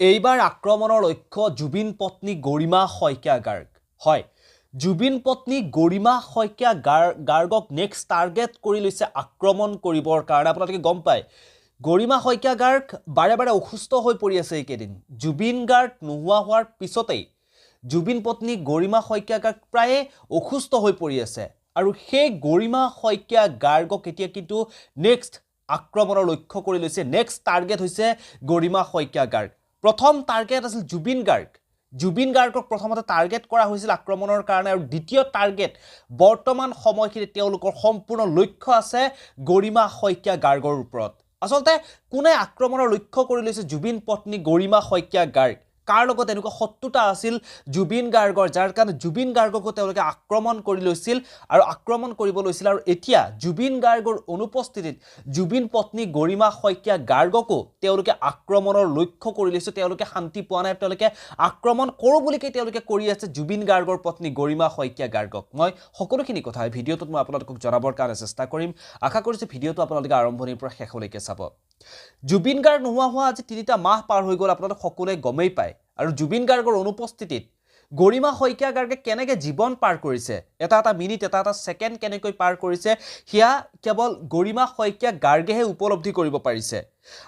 এইবাৰ আক্ৰমণৰ লক্ষ্য জুবিন পত্নী গৰিমা শইকীয়া গাৰ্গ হয় জুবিন পত্নী গৰিমা শইকীয়া গাৰ্গক নেক্সট টাৰ্গেট কৰি লৈছে আক্ৰমণ কৰিবৰ কাৰণে আপোনালোকে গম পায় গৰিমা শইকীয়া গাৰ্গ বাৰে বাৰে অসুস্থ হৈ পৰি আছে এইকেইদিন জুবিন গাৰ্গ নোহোৱা হোৱাৰ পিছতেই জুবিন পত্নী গৰিমা শইকীয়া গাৰ্গ প্ৰায়ে অসুস্থ হৈ পৰি আছে আৰু সেই গৰিমা শইকীয়া গাৰ্গক এতিয়া কিন্তু নেক্সট আক্ৰমণৰ লক্ষ্য কৰি লৈছে নেক্সট টাৰ্গেট হৈছে গৰিমা শইকীয়া গাৰ্গ প্ৰথম টাৰ্গেট আছিল জুবিন গাৰ্গক প্ৰথমতে টাৰ্গেট কৰা হৈছিল আক্ৰমণৰ কাৰণে আৰু দ্বিতীয় টাৰ্গেট বৰ্তমান সময়খিনিত তেওঁলোকৰ সম্পূৰ্ণ লক্ষ্য আছে গৰিমা শইকীয়া গাৰ্গৰ ওপৰত আসলতে কোনে আক্ৰমণৰ লক্ষ্য কৰি লৈছে জুবিন পত্নী গৰিমা শইকীয়া গাৰ্গ কাৰ লগত এনেকুৱা শত্ৰুতা আছিল জুবিন গাৰ্গৰ যাৰ কাৰণে জুবিন গাৰ্গকো তেওঁলোকে আক্ৰমণ কৰি লৈছিল আৰু আক্ৰমণ কৰিব লৈছিল আৰু এতিয়া জুবিন গাৰ্গৰ অনুপস্থিতিত জুবিন পত্নী গৰিমা শইকীয়া গাৰ্গকো তেওঁলোকে আক্ৰমণৰ লক্ষ্য কৰি লৈছে তেওঁলোকে শান্তি পোৱা নাই তেওঁলোকে আক্ৰমণ কৰো বুলিকে তেওঁলোকে কৰি আছে জুবিন গাৰ্গৰ পত্নী গৰিমা শইকীয়া গাৰ্গক মই সকলোখিনি কথা ভিডিঅটোত মই আপোনালোকক জনাবৰ কাৰণে চেষ্টা কৰিম আশা কৰিছো ভিডিঅটো আপোনালোকে আৰম্ভণিৰ পৰা শেষলৈকে চাব জুবিন গাৰ্গ নোহোৱা হোৱা আজি ৩টা মাহ পাৰ হৈ গ'ল আপোনালোক সকলোৱে গমেই পায় আৰু জুবিন গাৰ্গৰ অনুপস্থিতিত গৰিমা শইকীয়া গাৰ্গে কেনেকৈ জীৱন পাৰ কৰিছে এটা মিনিট এটা সেকেন্ড কেনেকৈ পাৰ কৰিছে হিয়া কেৱল গৰিমা শইকীয়া গাৰ্গেহে উপলব্ধি কৰিব পাৰিছে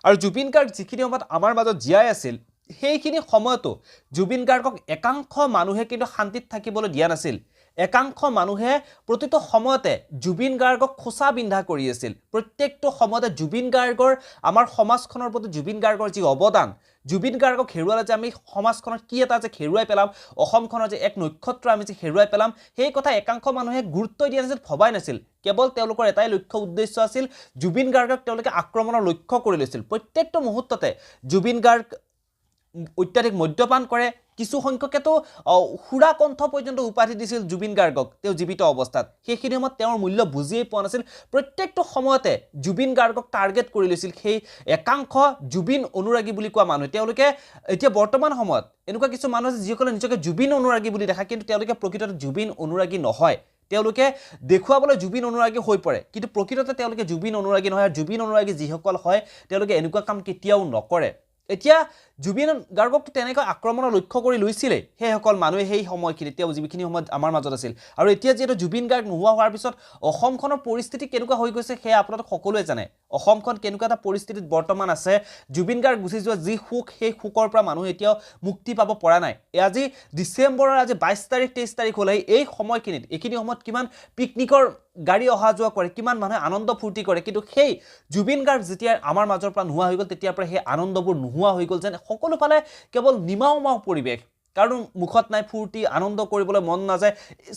আৰু জুবিন গাৰ্গ যিখিনি সময়ত আমাৰ মাজত জীয়াই আছিল সেইখিনি সময়তো জুবিন গাৰ্গক একাংশ মানুহে কিন্তু শান্তিত থাকিবলৈ দিয়া নাছিল একাংশ মানুহে প্ৰতিটো সময়তে জুবিন গাৰ্গক খোসা বিন্ধা কৰি আছিল প্ৰত্যেকটো সময়তে জুবিন গাৰ্গৰ আমাৰ সমাজখনৰ প্ৰতি জুবিন গাৰ্গৰ যি অৱদান জুবিন গাৰ্গক হেৰুৱালে যে আমি সমাজখনত কি এটা যে হেৰুৱাই পেলাম অসমখনৰ যে এক নক্ষত্ৰ আমি যে হেৰুৱাই পেলাম সেই কথা একাংশ মানুহে গুৰুত্ব দিয়া নাছিল ভবাই নাছিল কেৱল তেওঁলোকৰ এটাই লক্ষ্য উদ্দেশ্য আছিল জুবিন গাৰ্গক তেওঁলোকে আক্ৰমণৰ লক্ষ্য কৰি লৈছিল প্ৰত্যেকটো মুহূৰ্ততে জুবিন গাৰ্গ অত্যাধিক মদ্যপান কৰে কিছু সংখ্যকেতো হুৰা কণ্ঠ পৰ্যন্ত উপাধি দিছিল জুবিন গাৰ্গক তেওঁ জীৱিত অৱস্থাত সেইখিনি সময়ত তেওঁৰ মূল্য বুজিয়েই পোৱা নাছিল প্ৰত্যেকটো সময়তে জুবিন গাৰ্গক টাৰ্গেট কৰি লৈছিল সেই একাংশ জুবিন অনুৰাগী বুলি কোৱা মানুহ তেওঁলোকে এতিয়া বৰ্তমান সময়ত এনেকুৱা কিছু মানুহ আছে যিসকলে নিজকে জুবিন অনুৰাগী বুলি দেখা কিন্তু তেওঁলোকে প্ৰকৃততে জুবিন অনুৰাগী নহয় তেওঁলোকে দেখুৱাবলৈ জুবিন অনুৰাগী হৈ পৰে কিন্তু প্ৰকৃততে তেওঁলোকে জুবিন অনুৰাগী নহয় আৰু জুবিন অনুৰাগী যিসকল হয় তেওঁলোকে এনেকুৱা কাম কেতিয়াও নকৰে এতিয়া জুবিন গাৰ্গক তেনেকৈ আক্ৰমণৰ লক্ষ্য কৰি লৈছিলে সেইসকল মানুহে সেই সময়খিনি তেওঁ যিখিনি সময়ত আমাৰ মাজত আছিল আৰু এতিয়া যেটো জুবিন গাৰ্গ নোহোৱা হোৱাৰ পিছত অসমখনৰ পৰিস্থিতি কেনেকুৱা হৈ গৈছে সেই আপোনালোক সকলোৱে জানে অসমখন কেনেকুৱা এটা পৰিস্থিতিত বৰ্তমান আছে জুবিন গাৰ্গ গুচি যোৱা যি সুখ সেই সুখৰ পৰা মানুহ এতিয়াও মুক্তি পাব পৰা নাই আজি ডিসেম্বৰৰ আজি 22 তাৰিখ 23 তাৰিখ হলে এই সময়খিনিত এইখিনি সময়ত কিমান পিকনিকৰ গাড়ী অহা যোৱা কৰে কিমান মানুহে আনন্দ ফূৰ্তি কৰে কিন্তু সেই জুবিন গাৰ্গ যেতিয়া আমাৰ মাজৰ পৰা নোহোৱা হৈ গ'ল তেতিয়াৰ পৰা সেই আনন্দবোৰ নোহোৱা হৈ গ'ল যেন সকলো ফালে কেৱল নিমাওমাও পৰিৱেশ কাৰণ মুখত নাই ফূৰ্তি আনন্দ কৰিবলৈ মন নাযায়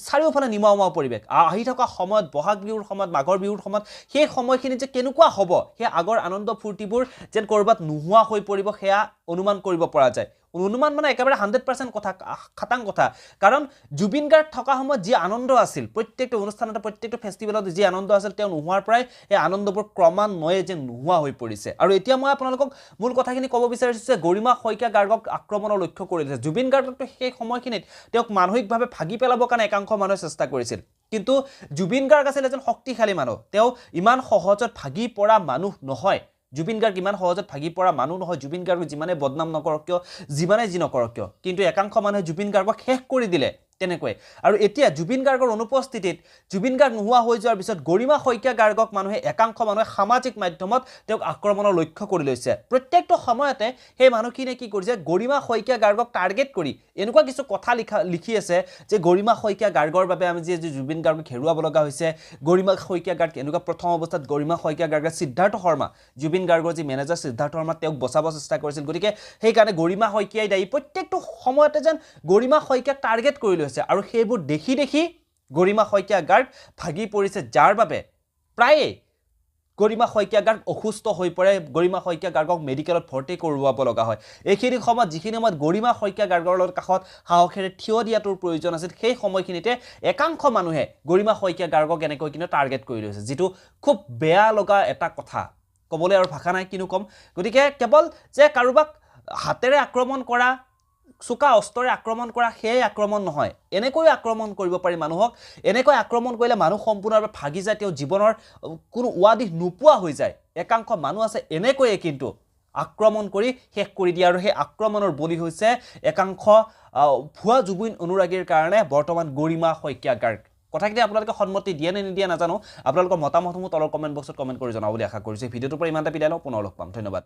চাৰিওফালে নিমাওমাও পৰিৱেশ আহি থকা সময়ত বহাগ বিহুৰ সময়ত মাঘৰ বিহুৰ সময়ত সেই সময়খিনি যে কেনেকুৱা হ'ব সেই আগৰ আনন্দ ফূৰ্তিবোৰ যেন কৰবাত নোহোৱা হৈ পৰিব সেয়া অনুমান কৰিব পৰা যায় অনুমান মানে একেবাৰে 100% কথা খাটাং কথা কাৰণ জুবিন গাৰ্গ থকা সময়ত যি আনন্দ আছিল প্ৰত্যেকটো অনুষ্ঠানতে প্ৰত্যেকটো ফেষ্টিভেলত যি আনন্দ আছিল তেওঁ নোহোৱাৰ পৰাই এই আনন্দবোৰ ক্ৰমান্বয়ে যে নোহোৱা হৈ পৰিছে আৰু এতিয়া মই আপোনালোকক মূল কথাখিনি ক'ব বিচাৰিছো যে গৰিমা শইকীয়া গাৰ্গক আক্ৰমণৰ লক্ষ্য কৰিছে জুবিন গাৰ্গক সেই সময়খিনিত তেওঁক মানসিকভাৱে ভাগি পেলাবৰ কাৰণে একাংশ মানুহে চেষ্টা কৰিছিল কিন্তু জুবিন গাৰ্গ আছিল এজন শক্তিশালী মানুহ তেওঁ ইমান সহজত ভাগি পৰা মানুহ নহয় জুবিন গাৰ্গ ইমান সহজত ভাগি পৰা মানুহ নহয় জুবিন গাৰ্গ যিমানে বদনাম নকৰক কিয় যিমানে যি নকৰক কিয় কিন্তু একাংশ মানুহে জুবিন গাৰ্গক শেষ কৰি দিলে তেনেকৈ আৰু এতিয়া জুবিন গাৰ্গৰ অনুপস্থিতিত জুবিন গাৰ্গ নোহোৱা হৈ যোৱাৰ পিছত গৰিমা শইকীয়া গাৰ্গক মানুহে একাংশ মানুহে সামাজিক মাধ্যমত তেওঁক আক্ৰমণৰ লক্ষ্য কৰি লৈছে প্ৰত্যেকটো সময়তে সেই মানুহখিনিয়ে কি কৰিছে গৰিমা শইকীয়া গাৰ্গক টাৰ্গেট কৰি এনেকুৱা কিছু কথা লিখি আছে যে গৰিমা শইকীয়া গাৰ্গৰ বাবে আমি যে জুবিন গাৰ্গক হেৰুৱাব লগা হৈছে গৰিমা শইকীয়া গাৰ্গ এনেকুৱা প্ৰথম অৱস্থাত গৰিমা শইকীয়া গাৰ্গে সিদ্ধাৰ্থ শৰ্মা জুবিন গাৰ্গৰ যি মেনেজাৰ সিদ্ধাৰ্থ শৰ্মা তেওঁক বচাব চেষ্টা কৰিছিল গতিকে সেইকাৰণে গৰিমা শইকীয়াই দায়ী প্ৰত্যেকটো সময়তে যেন গৰিমা শইকীয়াক টাৰ্গেট কৰি আৰু সেইবোৰ দেখি গৰিমা শইকীয়া গাৰ্গ ভাগি পৰিছে যাৰ বাবে প্ৰায়ে গৰিমা শইকীয়া গাৰ্গ অসুস্থ হৈ পৰে গৰিমা শইকীয়া গাৰ্গক মেডিকেলত ভৰ্তি কৰোৱাব লগা হয় এইখিনি সময়ত যিখিনি সময়ত গৰিমা শইকীয়া গাৰ্গৰ কাষত সাহসেৰে থিয় দিয়াটোৰ প্ৰয়োজন আছিল সেই সময়খিনিতে একাংশ মানুহে গৰিমা শইকীয়া গাৰ্গক এনেকৈ কিন্তু টাৰ্গেট কৰি লৈছে যেটো খুব বেয়া লগা এটা কথা ক'বলৈ আৰু ভাষা নাই কিনো কম গতিকে কেৱল যে কাৰোবাক হাতেৰে আক্ৰমণ কৰা চুকা অস্ত্ৰৰে আক্ৰমণ কৰা সেই আক্ৰমণ নহয় এনেকৈ আক্ৰমণ কৰিব পাৰি মানুহক এনেকৈ আক্ৰমণ কৰিলে মানুহ সম্পূৰ্ণভাৱে ভাগি যায় তেওঁ জীৱনৰ কোনো ওৱাদিহ নোপোৱা হৈ যায় একাংশ মানুহ আছে এনেকৈয়ে কিন্তু আক্ৰমণ কৰি শেষ কৰি দিয়ে আৰু সেই আক্ৰমণৰ বলি হৈছে একাংশ ভুৱা জুবিন অনুৰাগীৰ কাৰণে বৰ্তমান গৰিমা শইকীয়া গাৰ্গ কথাখিনি আপোনালোকে সন্মতি দিয়ে নে নিদিয়ে নাজানো আপোনালোকৰ মতামতসমূহ তলৰ কমেন্ট বক্সত কমেন্ট কৰি জনাব বুলি আশা কৰিছো ভিডিঅ'টোৰ পৰা ইমানটা বিদায় লওঁ পুনৰ লগ পাম ধন্যবাদ